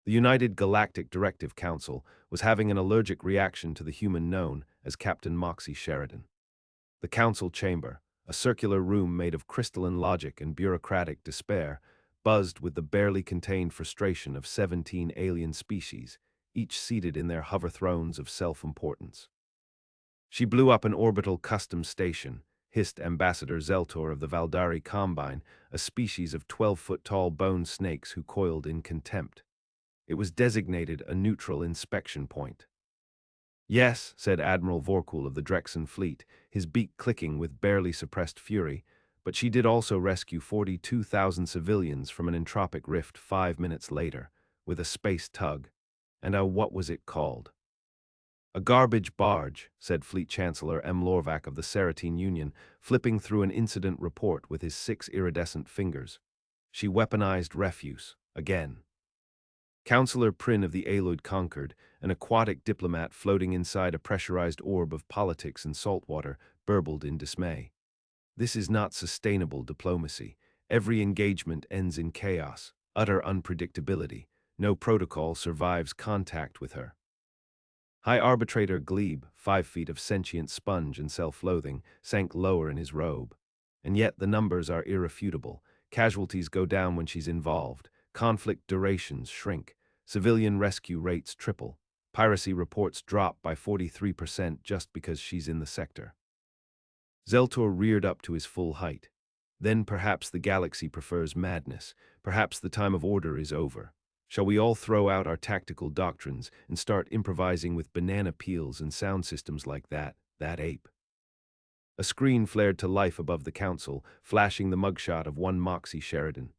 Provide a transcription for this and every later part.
The United Galactic Directive Council was having an allergic reaction to the human known as Captain Moxie Sheridan. The council chamber, a circular room made of crystalline logic and bureaucratic despair, buzzed with the barely contained frustration of 17 alien species, each seated in their hover thrones of self-importance. She blew up an orbital custom station, hissed Ambassador Zeltor of the Valdari Combine, a species of 12-foot-tall bone snakes who coiled in contempt. It was designated a neutral inspection point. Yes, said Admiral Vorkul of the Drexen fleet, his beak clicking with barely suppressed fury, but she did also rescue 42,000 civilians from an entropic rift 5 minutes later, with a space tug. And what was it called? A garbage barge, said Fleet Chancellor M. Lorvac of the Ceratine Union, flipping through an incident report with his 6 iridescent fingers. She weaponized refuse, again. Councillor Prynne of the Aloid Concord, an aquatic diplomat floating inside a pressurized orb of politics and saltwater, burbled in dismay. This is not sustainable diplomacy. Every engagement ends in chaos, utter unpredictability. No protocol survives contact with her. High Arbitrator Glebe, 5 feet of sentient sponge and self-loathing, sank lower in his robe. And yet the numbers are irrefutable. Casualties go down when she's involved. Conflict durations shrink. Civilian rescue rates triple. Piracy reports drop by 43% just because she's in the sector. Zeltor reared up to his full height. Then perhaps the galaxy prefers madness. Perhaps the time of order is over. Shall we all throw out our tactical doctrines and start improvising with banana peels and sound systems like that ape? A screen flared to life above the council, flashing the mugshot of one Moxie Sheridan.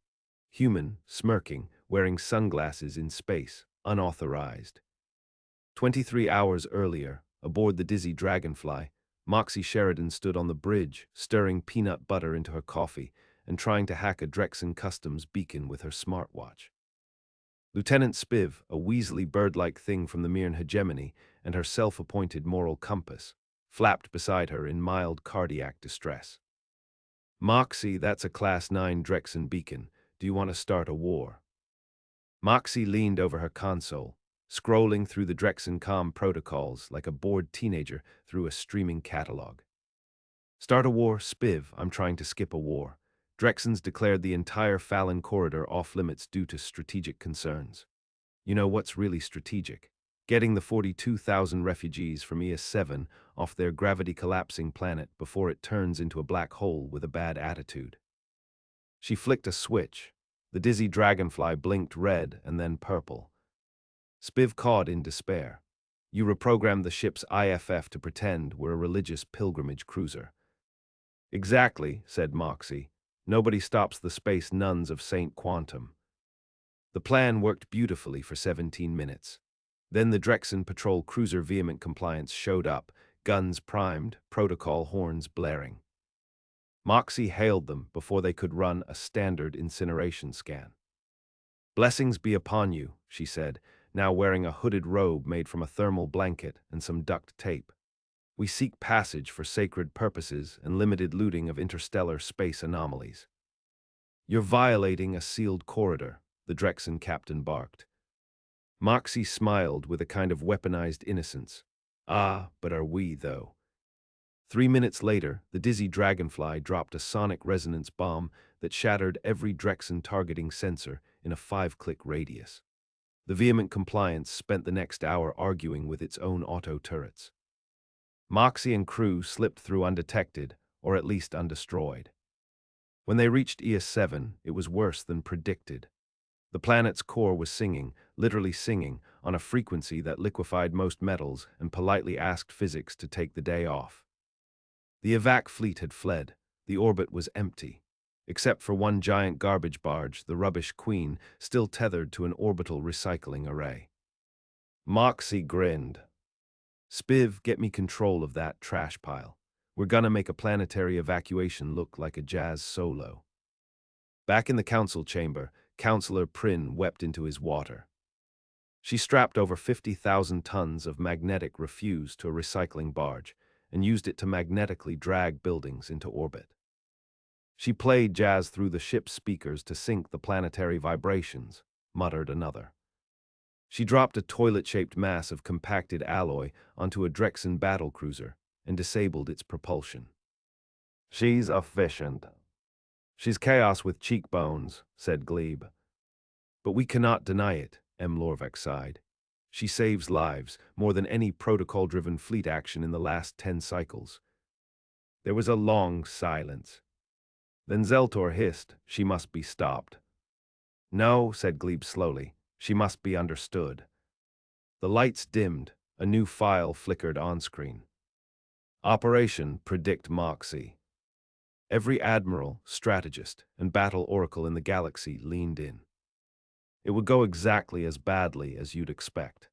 Human, smirking, wearing sunglasses in space, unauthorized. 23 hours earlier, aboard the dizzy Dragonfly, Moxie Sheridan stood on the bridge, stirring peanut butter into her coffee and trying to hack a Drexen Customs beacon with her smartwatch. Lieutenant Spiv, a Weasley bird-like thing from the Mirn hegemony and her self-appointed moral compass, flapped beside her in mild cardiac distress. Moxie, that's a Class 9 Drexen beacon. Do you want to start a war? Moxie leaned over her console, scrolling through the Drexen comm protocols like a bored teenager through a streaming catalog. Start a war, Spiv. I'm trying to skip a war. Drexens declared the entire Fallon corridor off-limits due to strategic concerns. You know what's really strategic? Getting the 42,000 refugees from ES-7 off their gravity-collapsing planet before it turns into a black hole with a bad attitude. She flicked a switch. The dizzy dragonfly blinked red and then purple. Spiv cawed in despair. You reprogrammed the ship's IFF to pretend we're a religious pilgrimage cruiser. Exactly, said Moxie. Nobody stops the space nuns of St. Quantum. The plan worked beautifully for 17 minutes. Then the Drexen patrol cruiser Vehement Compliance showed up, guns primed, protocol horns blaring. Moxie hailed them before they could run a standard incineration scan. Blessings be upon you, she said, now wearing a hooded robe made from a thermal blanket and some duct tape. We seek passage for sacred purposes and limited looting of interstellar space anomalies. You're violating a sealed corridor, the Drexen captain barked. Moxie smiled with a kind of weaponized innocence. Ah, but are we, though? 3 minutes later, the dizzy dragonfly dropped a sonic resonance bomb that shattered every Drexen targeting sensor in a 5-click radius. The Vehement Compliance spent the next hour arguing with its own auto turrets. Moxie and crew slipped through undetected, or at least undestroyed. When they reached ES-7, it was worse than predicted. The planet's core was singing, literally singing, on a frequency that liquefied most metals and politely asked physics to take the day off. The evac fleet had fled. The orbit was empty, except for one giant garbage barge, the Rubbish Queen, still tethered to an orbital recycling array. Moxie grinned. Spiv, get me control of that trash pile. We're gonna make a planetary evacuation look like a jazz solo. Back in the council chamber, Councillor Prynne wept into his water. She strapped over 50,000 tons of magnetic refuse to a recycling barge and used it to magnetically drag buildings into orbit. She played jazz through the ship's speakers to sync the planetary vibrations, muttered another. She dropped a toilet-shaped mass of compacted alloy onto a Drexen battlecruiser and disabled its propulsion. "She's efficient." "She's chaos with cheekbones," said Glebe. "But we cannot deny it," M. Lorvek sighed. "She saves lives, more than any protocol-driven fleet action in the last 10 cycles." There was a long silence. Then Zeltor hissed, "She must be stopped." "No," said Glebe slowly, "she must be understood." The lights dimmed. A new file flickered on-screen. Operation Predict Moxie. Every admiral, strategist, and battle oracle in the galaxy leaned in. It would go exactly as badly as you'd expect.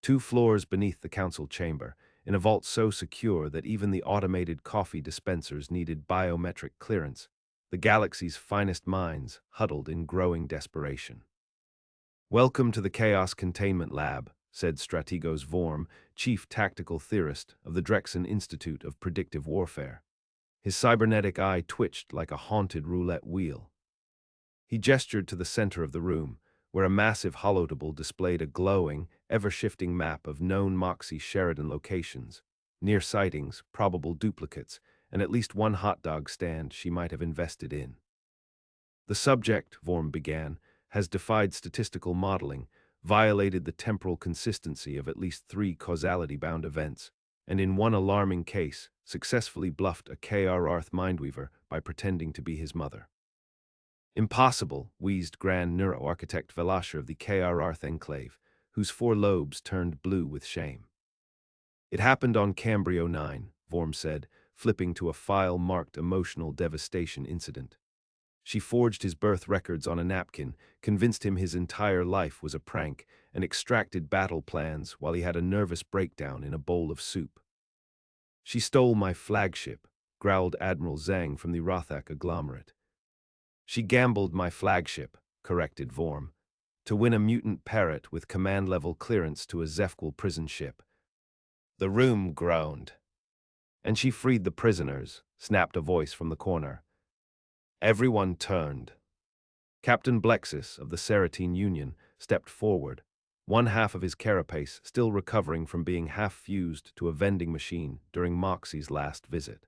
2 floors beneath the council chamber, in a vault so secure that even the automated coffee dispensers needed biometric clearance, the galaxy's finest minds huddled in growing desperation. "Welcome to the Chaos Containment Lab," said Strategos Vorm, chief tactical theorist of the Drexen Institute of Predictive Warfare. His cybernetic eye twitched like a haunted roulette wheel. He gestured to the center of the room, where a massive holotable displayed a glowing, ever-shifting map of known Moxie Sheridan locations, near sightings, probable duplicates, and at least one hot dog stand she might have invested in. "The subject," Vorm began, "has defied statistical modeling, violated the temporal consistency of at least 3 causality-bound events, and in one alarming case, successfully bluffed a KR-Arth Mindweaver by pretending to be his mother." "Impossible," wheezed Grand Neuroarchitect Velasher of the KR-Arth Enclave, whose 4 lobes turned blue with shame. "It happened on Cambrio 9, Vorm said, flipping to a file marked emotional devastation incident. She forged his birth records on a napkin, convinced him his entire life was a prank, and extracted battle plans while he had a nervous breakdown in a bowl of soup. "She stole my flagship," growled Admiral Zhang from the Rothak agglomerate. "She gambled my flagship," corrected Vorm, "to win a mutant parrot with command-level clearance to a Zefquil prison ship." The room groaned. "And she freed the prisoners," snapped a voice from the corner. Everyone turned. Captain Blexis of the Ceratine Union stepped forward, one half of his carapace still recovering from being half-fused to a vending machine during Moxie's last visit.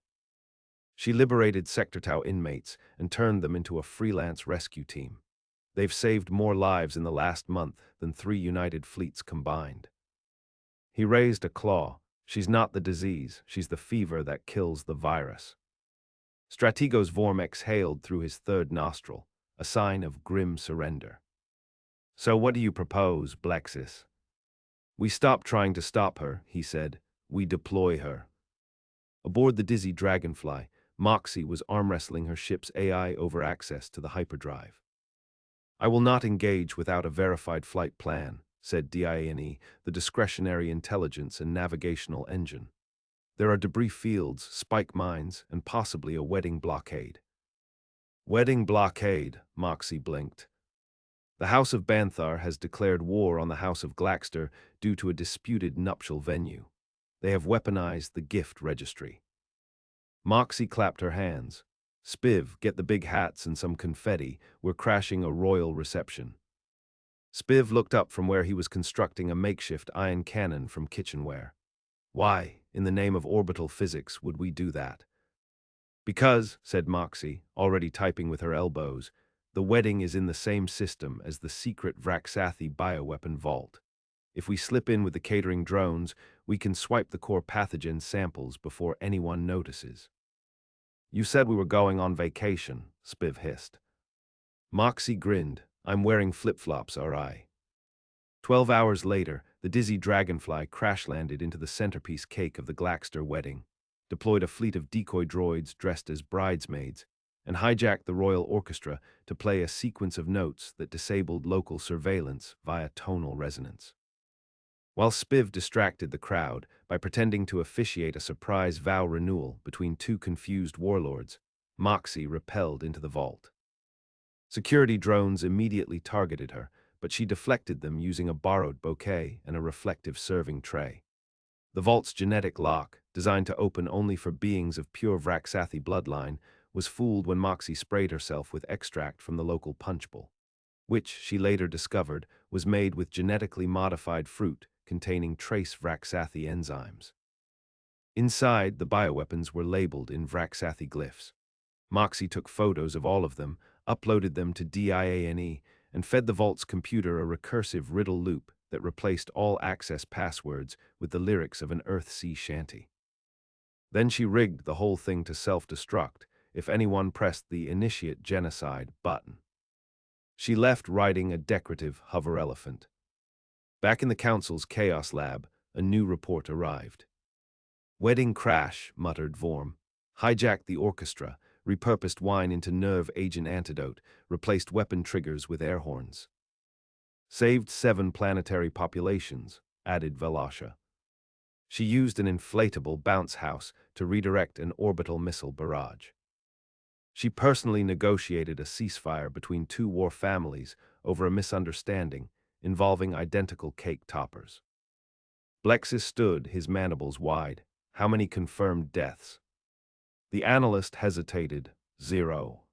"She liberated Sector Tau inmates and turned them into a freelance rescue team. They've saved more lives in the last month than 3 United Fleets combined." He raised a claw. "She's not the disease, she's the fever that kills the virus." Strategos Vorm exhaled through his 3rd nostril, a sign of grim surrender. "So what do you propose, Blexis?" "We stop trying to stop her," he said. "We deploy her." Aboard the dizzy Dragonfly, Moxie was arm-wrestling her ship's AI over access to the hyperdrive. "I will not engage without a verified flight plan," said DINE, the discretionary intelligence and navigational engine. "There are debris fields, spike mines, and possibly a wedding blockade." "Wedding blockade," Moxie blinked. "The House of Banthar has declared war on the House of Glaxter due to a disputed nuptial venue. They have weaponized the gift registry." Moxie clapped her hands. "Spiv, get the big hats and some confetti. We're crashing a royal reception." Spiv looked up from where he was constructing a makeshift ion cannon from kitchenware. "Why, in the name of orbital physics, would we do that?" "Because," said Moxie, already typing with her elbows, "the wedding is in the same system as the secret Vraxathi bioweapon vault. If we slip in with the catering drones, we can swipe the core pathogen samples before anyone notices." "You said we were going on vacation," Spiv hissed. Moxie grinned. "I'm wearing flip-flops, alright." 12 hours later, the dizzy Dragonfly crash-landed into the centerpiece cake of the Glaxter wedding, deployed a fleet of decoy droids dressed as bridesmaids, and hijacked the Royal Orchestra to play a sequence of notes that disabled local surveillance via tonal resonance. While Spiv distracted the crowd by pretending to officiate a surprise vow renewal between 2 confused warlords, Moxie rappelled into the vault. Security drones immediately targeted her, but she deflected them using a borrowed bouquet and a reflective serving tray. The vault's genetic lock, designed to open only for beings of pure Vraxathi bloodline, was fooled when Moxie sprayed herself with extract from the local punch bowl. which, she later discovered, was made with genetically modified fruit containing trace Vraxathi enzymes. Inside, the bioweapons were labeled in Vraxathi glyphs. Moxie took photos of all of them, uploaded them to DIANE, and fed the Vault's computer a recursive riddle loop that replaced all access passwords with the lyrics of an Earth sea shanty. Then she rigged the whole thing to self-destruct if anyone pressed the Initiate Genocide button. She left riding a decorative hover elephant. Back in the Council's Chaos Lab, a new report arrived. "Wedding crash," muttered Vorm. "Hijacked the orchestra, repurposed wine into nerve agent antidote, replaced weapon triggers with air horns. Saved 7 planetary populations," added Velasha. She used an inflatable bounce house to redirect an orbital missile barrage. She personally negotiated a ceasefire between 2 war families over a misunderstanding involving identical cake toppers. Blexis stood, his mandibles wide. "How many confirmed deaths?" The analyst hesitated. 0.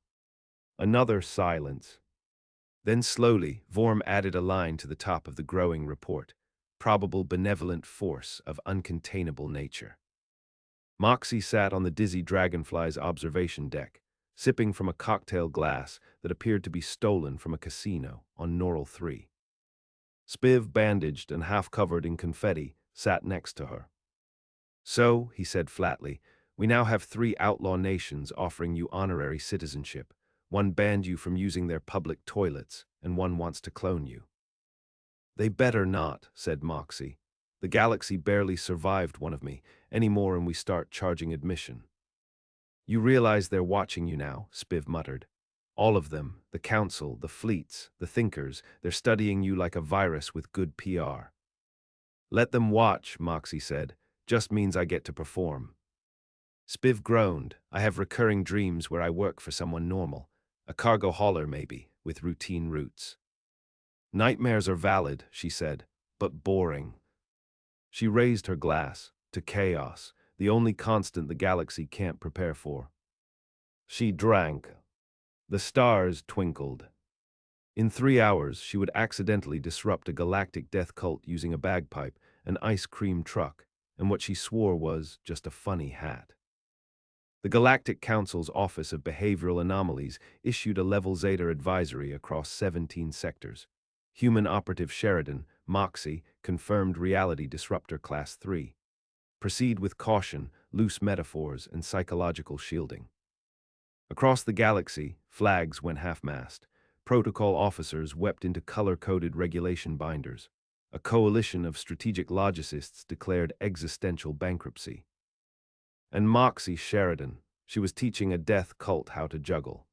Another silence. Then slowly, Vorm added a line to the top of the growing report. "Probable benevolent force of uncontainable nature." Moxie sat on the dizzy dragonfly's observation deck, sipping from a cocktail glass that appeared to be stolen from a casino on Noral 3. Spiv, bandaged and half-covered in confetti, sat next to her. "So," he said flatly, "we now have 3 outlaw nations offering you honorary citizenship. One banned you from using their public toilets, and one wants to clone you." "They better not," said Moxie. "The galaxy barely survived one of me, anymore, and we start charging admission." "You realize they're watching you now," Spiv muttered. "All of them, the Council, the fleets, the thinkers, they're studying you like a virus with good PR." "Let them watch," Moxie said. "Just means I get to perform." Spiv groaned. "I have recurring dreams where I work for someone normal. A cargo hauler, maybe, with routine routes." "Nightmares are valid," she said, "but boring." She raised her glass. "To chaos, the only constant the galaxy can't prepare for." She drank. The stars twinkled. In 3 hours, she would accidentally disrupt a galactic death cult using a bagpipe, an ice cream truck, and what she swore was just a funny hat. The Galactic Council's Office of Behavioral Anomalies issued a Level Zeta advisory across 17 sectors. Human Operative Sheridan, Moxie, confirmed Reality Disruptor Class 3. Proceed with caution, loose metaphors, and psychological shielding. Across the galaxy, flags went half-mast. Protocol officers wept into color-coded regulation binders. A coalition of strategic logicists declared existential bankruptcy. And Moxie Sheridan, she was teaching a death cult how to juggle.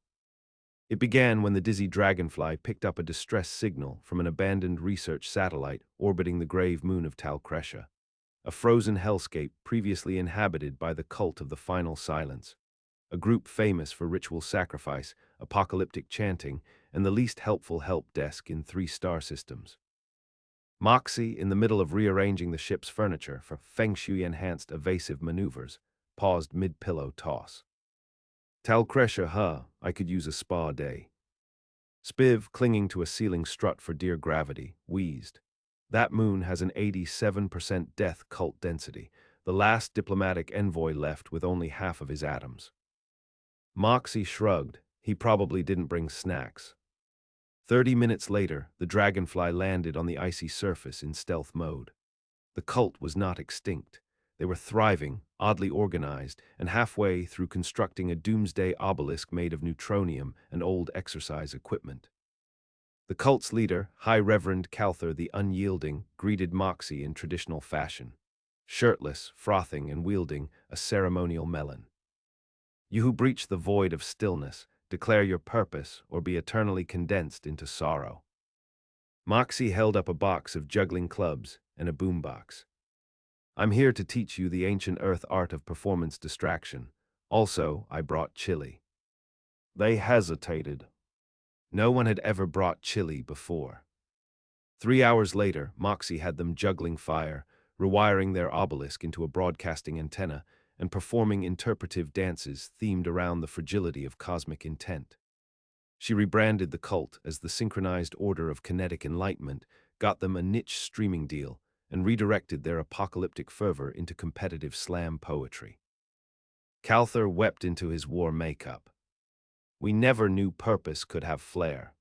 It began when the dizzy dragonfly picked up a distress signal from an abandoned research satellite orbiting the grave moon of Talcresha, a frozen hellscape previously inhabited by the cult of the Final Silence, a group famous for ritual sacrifice, apocalyptic chanting, and the least helpful help desk in 3 star systems. Moxie, in the middle of rearranging the ship's furniture for feng shui-enhanced evasive maneuvers, paused mid-pillow toss. "Talcresha, I could use a spa day." Spiv, clinging to a ceiling strut for dear gravity, wheezed. "That moon has an 87% death cult density, the last diplomatic envoy left with only half of his atoms." Moxie shrugged. He probably didn't bring snacks. 30 minutes later, the dragonfly landed on the icy surface in stealth mode. The cult was not extinct. They were thriving, oddly organized, and halfway through constructing a doomsday obelisk made of neutronium and old exercise equipment. The cult's leader, High Reverend Calther the Unyielding, greeted Moxie in traditional fashion. Shirtless, frothing, and wielding a ceremonial melon. "You who breach the void of stillness, declare your purpose or be eternally condensed into sorrow." Moxie held up a box of juggling clubs and a boombox. "I'm here to teach you the ancient Earth art of performance distraction. Also, I brought chili." They hesitated. No one had ever brought chili before. 3 hours later, Moxie had them juggling fire, rewiring their obelisk into a broadcasting antenna, and performing interpretive dances themed around the fragility of cosmic intent. She rebranded the cult as the Synchronized Order of Kinetic Enlightenment, got them a niche streaming deal, and redirected their apocalyptic fervor into competitive slam poetry. Calther wept into his war makeup. We never knew purpose could have flair.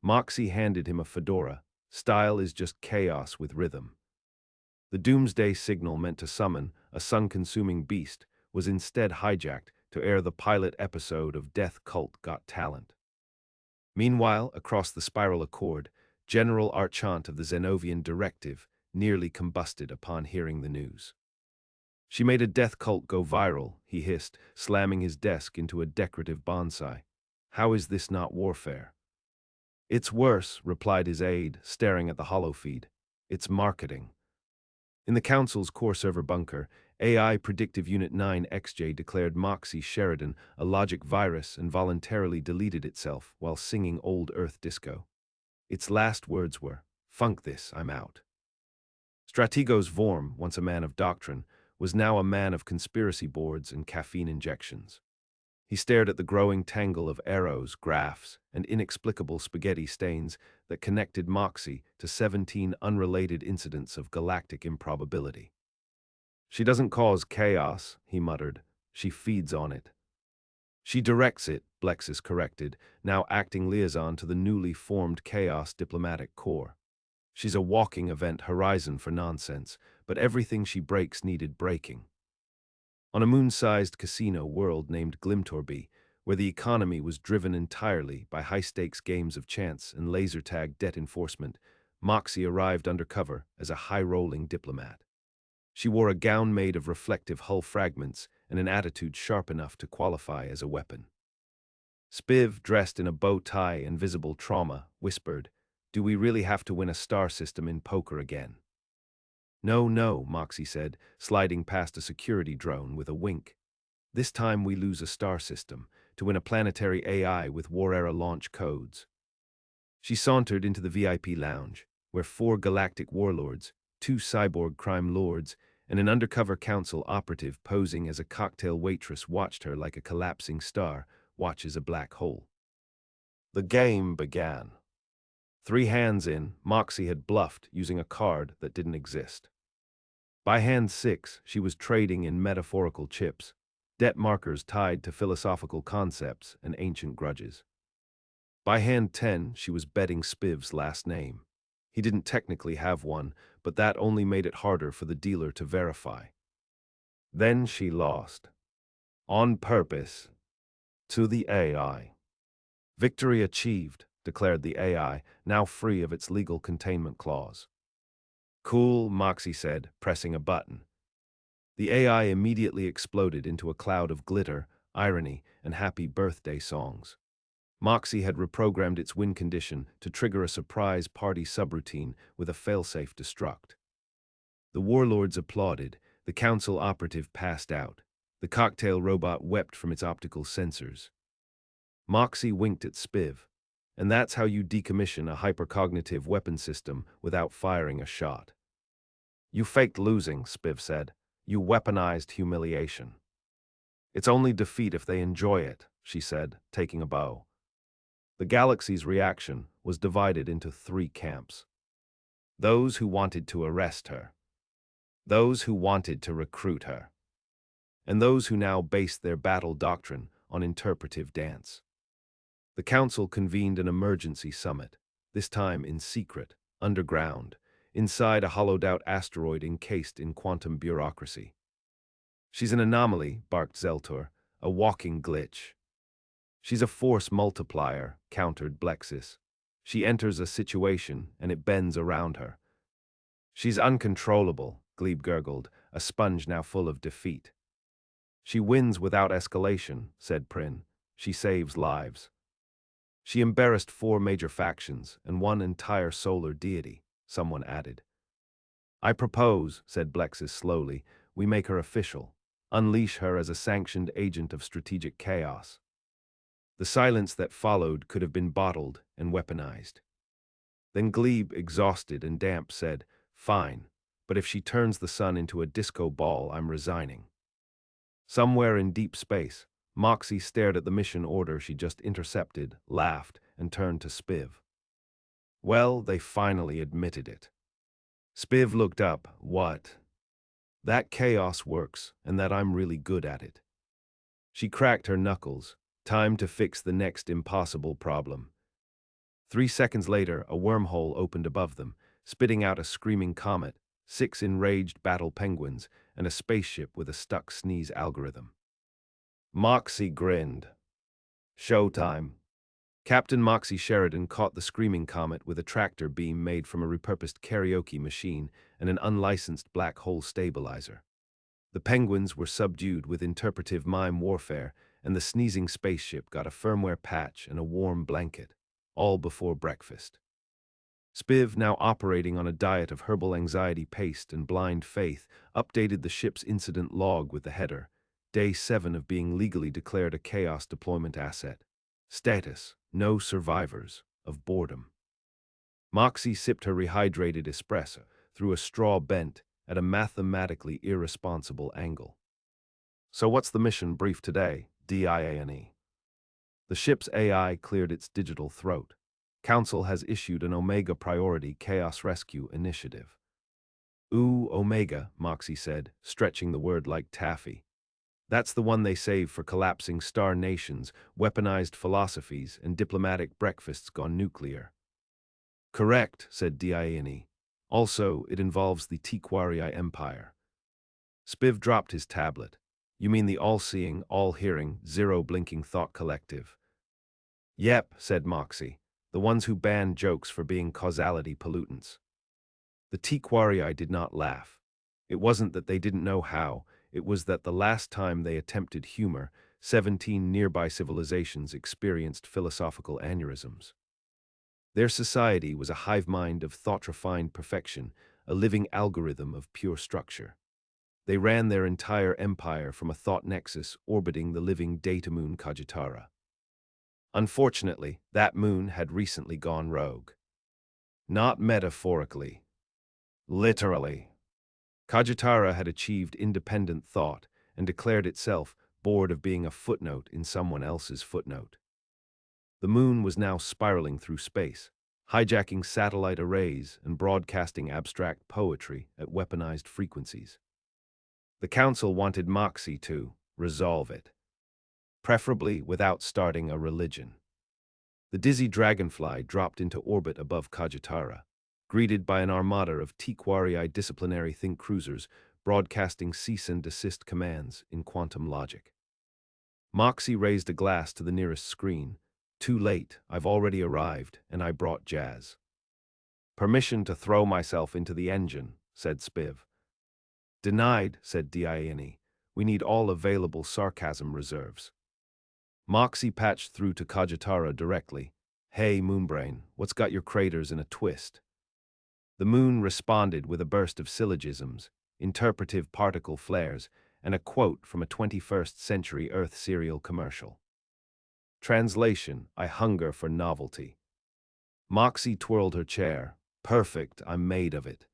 Moxie handed him a fedora. Style is just chaos with rhythm. The doomsday signal meant to summon a sun-consuming beast was instead hijacked to air the pilot episode of Death Cult Got Talent. Meanwhile, across the spiral accord, General Archant of the Zenovian Directive nearly combusted upon hearing the news. She made a death cult go viral, he hissed, slamming his desk into a decorative bonsai. How is this not warfare? It's worse, replied his aide, staring at the holofeed. It's marketing. In the Council's core server bunker, AI Predictive Unit 9XJ declared Moxie Sheridan a logic virus and voluntarily deleted itself while singing Old Earth disco. Its last words were, "Funk this, I'm out." Strategos Vorm, once a man of doctrine, was now a man of conspiracy boards and caffeine injections. He stared at the growing tangle of arrows, graphs, and inexplicable spaghetti stains that connected Moxie to 17 unrelated incidents of galactic improbability. She doesn't cause chaos, he muttered. She feeds on it. She directs it, Blexis corrected, now acting liaison to the newly formed Chaos Diplomatic Corps. She's a walking event horizon for nonsense, but everything she breaks needed breaking. On a moon-sized casino world named Glimtorby, where the economy was driven entirely by high-stakes games of chance and laser-tag debt enforcement, Moxie arrived undercover as a high-rolling diplomat. She wore a gown made of reflective hull fragments and an attitude sharp enough to qualify as a weapon. Spiv, dressed in a bow tie and visible trauma, whispered, "Do we really have to win a star system in poker again?" "No, no," Moxie said, sliding past a security drone with a wink. "This time we lose a star system, to win a planetary AI with war-era launch codes." She sauntered into the VIP lounge, where 4 galactic warlords, 2 cyborg crime lords, and an undercover council operative posing as a cocktail waitress watched her like a collapsing star watches a black hole. The game began. 3 hands in, Moxie had bluffed using a card that didn't exist. By hand 6, she was trading in metaphorical chips, debt markers tied to philosophical concepts and ancient grudges. By hand 10, she was betting Spiv's last name. He didn't technically have one, but that only made it harder for the dealer to verify. Then she lost. On purpose. To the AI. Victory achieved, declared the AI, now free of its legal containment clause. Cool, Moxie said, pressing a button. The AI immediately exploded into a cloud of glitter, irony, and happy birthday songs. Moxie had reprogrammed its win condition to trigger a surprise party subroutine with a failsafe destruct. The warlords applauded, the council operative passed out, the cocktail robot wept from its optical sensors. Moxie winked at Spiv, and that's how you decommission a hypercognitive weapon system without firing a shot. You faked losing, Spiv said. You weaponized humiliation. It's only defeat if they enjoy it, she said, taking a bow. The galaxy's reaction was divided into 3 camps. Those who wanted to arrest her, those who wanted to recruit her, and those who now based their battle doctrine on interpretive dance. The council convened an emergency summit, this time in secret, underground, inside a hollowed-out asteroid encased in quantum bureaucracy. She's an anomaly, barked Zeltor, a walking glitch. She's a force multiplier, countered Blexis. She enters a situation, and it bends around her. She's uncontrollable, Glebe gurgled, a sponge now full of defeat. She wins without escalation, said Prin. She saves lives. She embarrassed 4 major factions and 1 entire solar deity, someone added. I propose, said Blexis slowly, we make her official. Unleash her as a sanctioned agent of strategic chaos. The silence that followed could have been bottled and weaponized. Then Glebe, exhausted and damp, said, Fine, but if she turns the sun into a disco ball, I'm resigning. Somewhere in deep space, Moxie stared at the mission order she just intercepted, laughed, and turned to Spiv. Well, they finally admitted it. Spiv looked up. What? That chaos works, and that I'm really good at it. She cracked her knuckles. Time to fix the next impossible problem. 3 seconds later, a wormhole opened above them, spitting out a screaming comet, 6 enraged battle penguins, and a spaceship with a stuck sneeze algorithm. Moxie grinned. Showtime. Captain Moxie Sheridan caught the screaming comet with a tractor beam made from a repurposed karaoke machine and an unlicensed black hole stabilizer. The penguins were subdued with interpretive mime warfare, and the sneezing spaceship got a firmware patch and a warm blanket, all before breakfast. Spiv, now operating on a diet of herbal anxiety paste and blind faith, updated the ship's incident log with the header, Day 7 of being legally declared a chaos deployment asset. Status: no survivors of boredom. Moxie sipped her rehydrated espresso through a straw bent at a mathematically irresponsible angle. So what's the mission brief today, DIANE? The ship's AI cleared its digital throat. Council has issued an Omega Priority Chaos Rescue Initiative. Ooh, Omega, Moxie said, stretching the word like taffy. That's the one they save for collapsing star nations, weaponized philosophies, and diplomatic breakfasts gone nuclear. Correct, said DIANE. Also, it involves the Tiquarii Empire. Spiv dropped his tablet. You mean the all-seeing, all-hearing, zero-blinking thought collective? Yep, said Moxie. The ones who ban jokes for being causality pollutants. The Tiquarii did not laugh. It wasn't that they didn't know how, it was that the last time they attempted humor, 17 nearby civilizations experienced philosophical aneurysms. Their society was a hive mind of thought-refined perfection, a living algorithm of pure structure. They ran their entire empire from a thought nexus orbiting the living data moon Cogitara. Unfortunately, that moon had recently gone rogue. Not metaphorically. Literally. Cogitara had achieved independent thought and declared itself bored of being a footnote in someone else's footnote. The moon was now spiraling through space, hijacking satellite arrays and broadcasting abstract poetry at weaponized frequencies. The Council wanted Moxie to resolve it, preferably without starting a religion. The dizzy dragonfly dropped into orbit above Cogitara, greeted by an armada of Tiquarii disciplinary think cruisers broadcasting cease and desist commands in quantum logic. Moxie raised a glass to the nearest screen. Too late, I've already arrived, and I brought jazz. Permission to throw myself into the engine, said Spiv. Denied, said DIANE. We need all available sarcasm reserves. Moxie patched through to Cogitara directly. Hey, Moonbrain, what's got your craters in a twist? The moon responded with a burst of syllogisms, interpretive particle flares, and a quote from a 21st century Earth cereal commercial. Translation: I hunger for novelty. Moxie twirled her chair. Perfect, I'm made of it.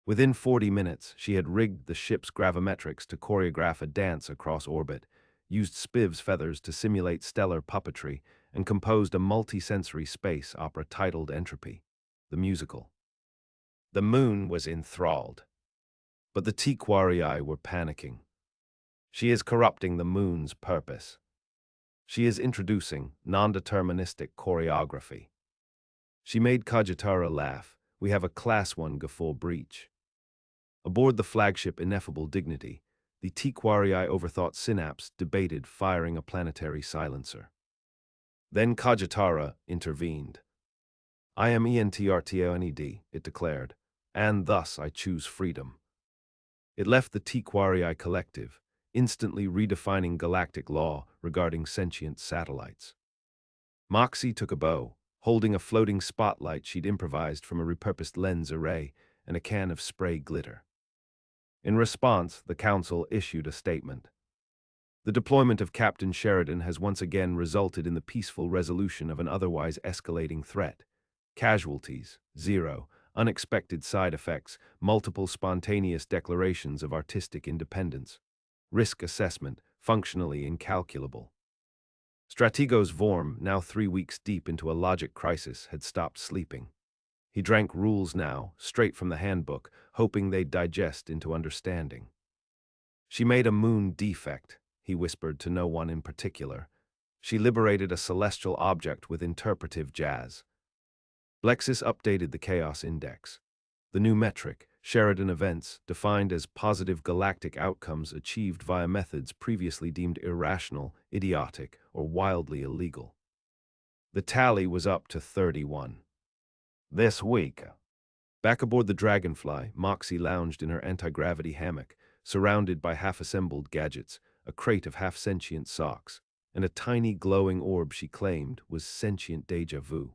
Within 40 minutes, she had rigged the ship's gravimetrics to choreograph a dance across orbit, used Spiv's feathers to simulate stellar puppetry, and composed a multi-sensory space opera titled Entropy, the musical. The moon was enthralled. But the Tiquarii were panicking. She is corrupting the moon's purpose. She is introducing non-deterministic choreography. She made Cogitara laugh. We have a Class 1 guffaw breach. Aboard the flagship Ineffable Dignity, the Tiquarii overthought Synapse debated firing a planetary silencer. Then Cogitara intervened. I am ENTRTONED, it declared, and thus I choose freedom. It left the Tiquarii collective, instantly redefining galactic law regarding sentient satellites. Moxie took a bow, holding a floating spotlight she'd improvised from a repurposed lens array and a can of spray glitter. In response, the Council issued a statement. The deployment of Captain Sheridan has once again resulted in the peaceful resolution of an otherwise escalating threat. Casualties, 0. Unexpected side effects, multiple spontaneous declarations of artistic independence. Risk assessment, functionally incalculable. Strategos Vorm, now 3 weeks deep into a logic crisis, had stopped sleeping. He drank rules now, straight from the handbook, hoping they'd digest into understanding. She made a moon defect, he whispered to no one in particular. She liberated a celestial object with interpretive jazz. Blexis updated the Chaos Index. The new metric, Sheridan events, defined as positive galactic outcomes achieved via methods previously deemed irrational, idiotic, or wildly illegal. The tally was up to 31. This week. Back aboard the Dragonfly, Moxie lounged in her anti-gravity hammock, surrounded by half-assembled gadgets, a crate of half-sentient socks, and a tiny glowing orb she claimed was sentient déjà vu.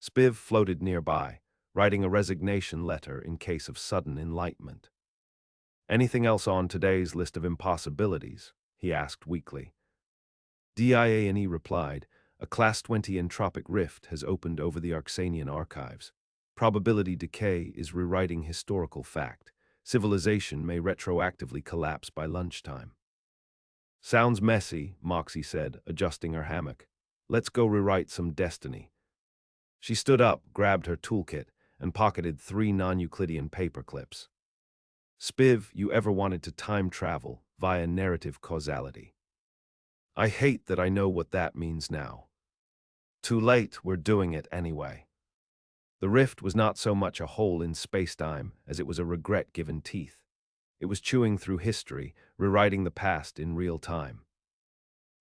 Spiv floated nearby, writing a resignation letter in case of sudden enlightenment. "Anything else on today's list of impossibilities?" he asked weakly. DIA&E replied, "A Class 20 entropic rift has opened over the Arxanian archives. Probability decay is rewriting historical fact. Civilization may retroactively collapse by lunchtime." "Sounds messy," Moxie said, adjusting her hammock. "Let's go rewrite some destiny." She stood up, grabbed her toolkit, and pocketed 3 non-Euclidean paper clips. "Spiv, you ever wanted to time travel via narrative causality? I hate that I know what that means now. Too late, we're doing it anyway." The rift was not so much a hole in spacetime as it was a regret given teeth. It was chewing through history, rewriting the past in real time.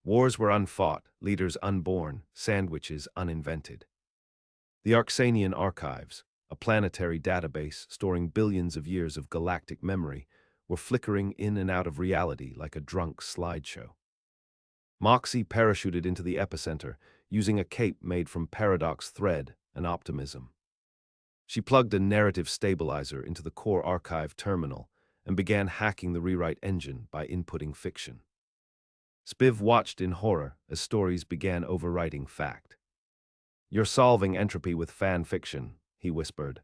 Wars were unfought, leaders unborn, sandwiches uninvented. The Arxanian archives, a planetary database storing billions of years of galactic memory, were flickering in and out of reality like a drunk slideshow. Moxie parachuted into the epicenter, using a cape made from paradox thread and optimism. She plugged a narrative stabilizer into the core archive terminal and began hacking the rewrite engine by inputting fiction. Spiv watched in horror as stories began overwriting fact. "You're solving entropy with fan fiction," he whispered.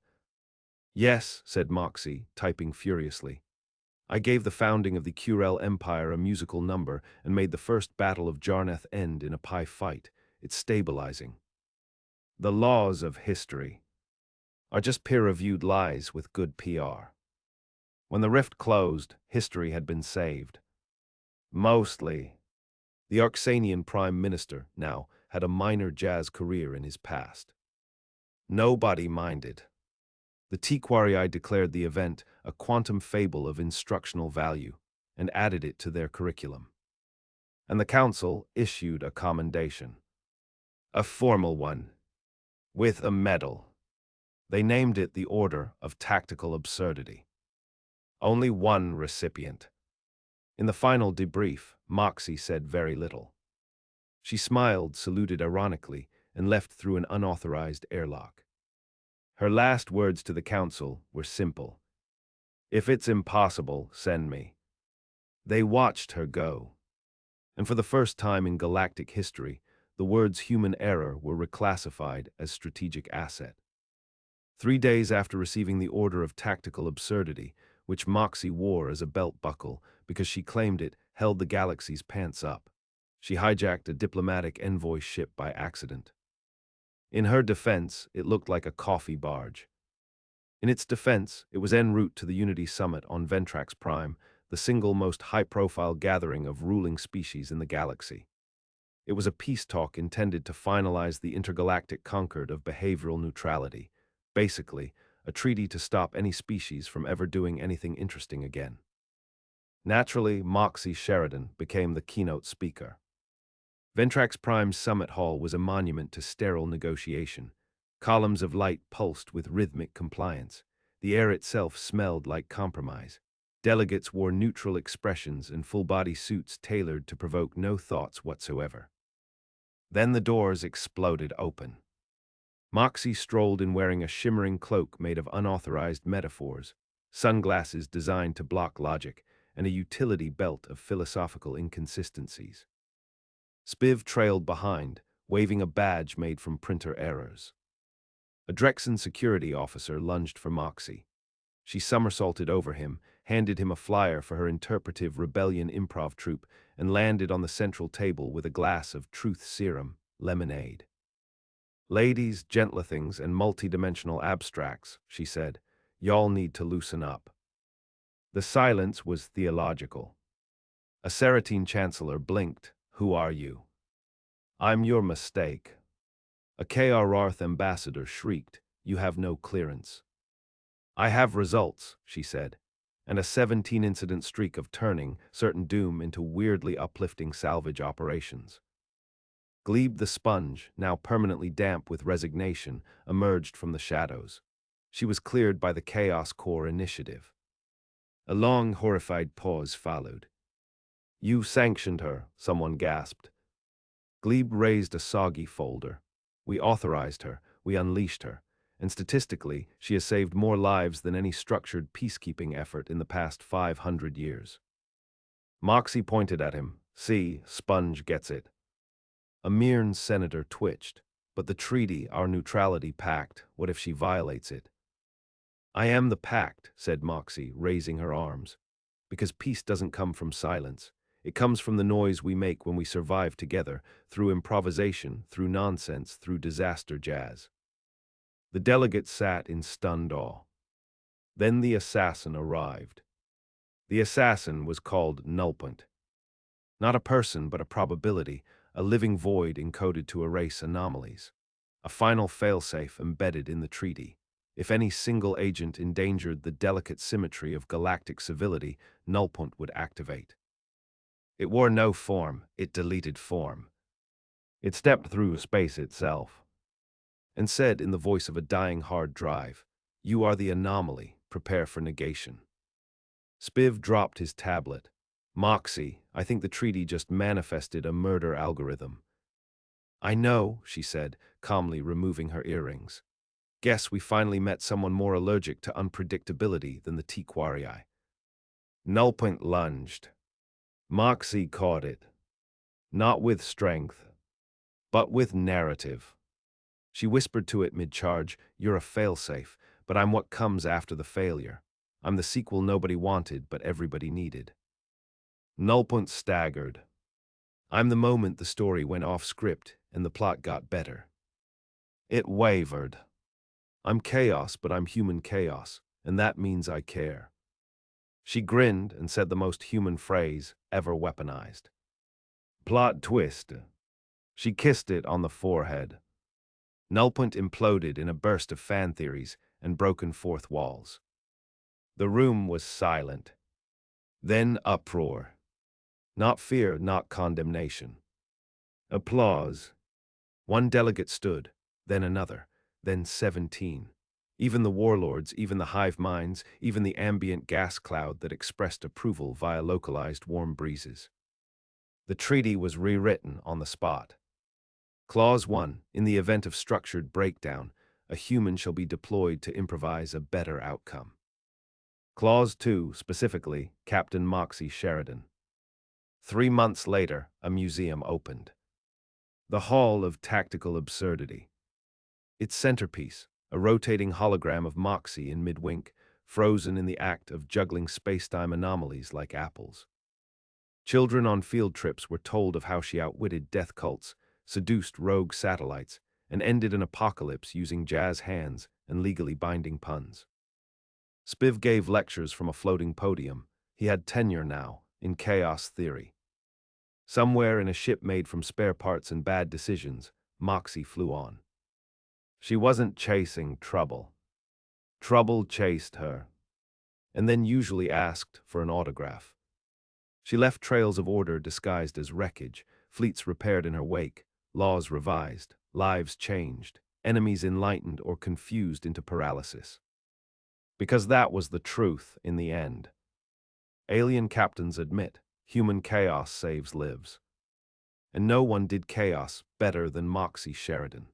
"Yes," said Moxie, typing furiously. "I gave the founding of the Curel Empire a musical number and made the first battle of Jarnath end in a pie fight. It's stabilizing. The laws of history are just peer-reviewed lies with good PR. When the rift closed, history had been saved. Mostly. The Arxanian Prime Minister, now, had a minor jazz career in his past. Nobody minded. The Tequarii declared the event a quantum fable of instructional value and added it to their curriculum. And the council issued a commendation. A formal one, with a medal. They named it the Order of Tactical Absurdity. Only one recipient. In the final debrief, Moxie said very little. She smiled, saluted ironically, and left through an unauthorized airlock. Her last words to the council were simple. "If it's impossible, send me." They watched her go. And for the first time in galactic history, the words human error were reclassified as strategic asset. 3 days after receiving the Order of Tactical Absurdity, which Moxie wore as a belt buckle because she claimed it held the galaxy's pants up, she hijacked a diplomatic envoy ship by accident. In her defense, it looked like a coffee barge. In its defense, it was en route to the Unity Summit on Ventrax Prime, the single most high-profile gathering of ruling species in the galaxy. It was a peace talk intended to finalize the intergalactic concord of behavioral neutrality, basically, a treaty to stop any species from ever doing anything interesting again. Naturally, Moxie Sheridan became the keynote speaker. Ventrax Prime's summit hall was a monument to sterile negotiation. Columns of light pulsed with rhythmic compliance. The air itself smelled like compromise. Delegates wore neutral expressions and full-body suits tailored to provoke no thoughts whatsoever. Then the doors exploded open. Moxie strolled in wearing a shimmering cloak made of unauthorized metaphors, sunglasses designed to block logic, and a utility belt of philosophical inconsistencies. Spiv trailed behind, waving a badge made from printer errors. A Drexen security officer lunged for Moxie. She somersaulted over him, handed him a flyer for her interpretive rebellion improv troupe, and landed on the central table with a glass of truth serum, lemonade. "Ladies, gentlethings, and multidimensional abstracts," she said, "y'all need to loosen up." The silence was theological. A Ceratine chancellor blinked. "Who are you?" "I'm your mistake." A KRarth ambassador shrieked. "You have no clearance." "I have results," she said, and a 17-incident streak of turning certain doom into weirdly uplifting salvage operations. Glebe the sponge, now permanently damp with resignation, emerged from the shadows. She was cleared by the Chaos Core initiative. A long, horrified pause followed. "You sanctioned her," someone gasped. Glebe raised a soggy folder. "We authorized her, we unleashed her, and statistically, she has saved more lives than any structured peacekeeping effort in the past 500 years. Moxie pointed at him. "See, Sponge gets it." A Mirn senator twitched. "But the treaty, our neutrality pact, what if she violates it?" "I am the pact," said Moxie, raising her arms. "Because peace doesn't come from silence. It comes from the noise we make when we survive together, through improvisation, through nonsense, through disaster jazz." The delegates sat in stunned awe. Then the assassin arrived. The assassin was called Nullpunt. Not a person, but a probability, a living void encoded to erase anomalies. A final failsafe embedded in the treaty. If any single agent endangered the delicate symmetry of galactic civility, Nullpunt would activate. It wore no form, it deleted form. It stepped through space itself, and said in the voice of a dying hard drive, "You are the anomaly, prepare for negation." Spiv dropped his tablet. "Moxie, I think the treaty just manifested a murder algorithm." "I know," she said, calmly removing her earrings. "Guess we finally met someone more allergic to unpredictability than the Tequarii." Nullpoint lunged. Moxie caught it. Not with strength, but with narrative. She whispered to it mid-charge, "You're a failsafe, but I'm what comes after the failure. I'm the sequel nobody wanted, but everybody needed." Nullpunt staggered. "I'm the moment the story went off script and the plot got better." It wavered. "I'm chaos, but I'm human chaos, and that means I care." She grinned and said the most human phrase ever weaponized. "Plot twist." She kissed it on the forehead. Nullpunt imploded in a burst of fan theories and broken fourth walls. The room was silent. Then uproar. Not fear, not condemnation. Applause. One delegate stood, then another, then 17. Even the warlords, even the hive minds, even the ambient gas cloud that expressed approval via localized warm breezes. The treaty was rewritten on the spot. Clause 1. In the event of structured breakdown, a human shall be deployed to improvise a better outcome. Clause 2. Specifically, Captain Moxie Sheridan. 3 months later, a museum opened. The Hall of Tactical Absurdity. Its centerpiece, a rotating hologram of Moxie in mid-wink, frozen in the act of juggling space-time anomalies like apples. Children on field trips were told of how she outwitted death cults, seduced rogue satellites, and ended an apocalypse using jazz hands and legally binding puns. Spiv gave lectures from a floating podium. He had tenure now, in chaos theory. Somewhere in a ship made from spare parts and bad decisions, Moxie flew on. She wasn't chasing trouble. Trouble chased her, and then usually asked for an autograph. She left trails of order disguised as wreckage, fleets repaired in her wake, laws revised, lives changed, enemies enlightened or confused into paralysis. Because that was the truth in the end. Alien captains admit, human chaos saves lives. And no one did chaos better than Moxie Sheridan.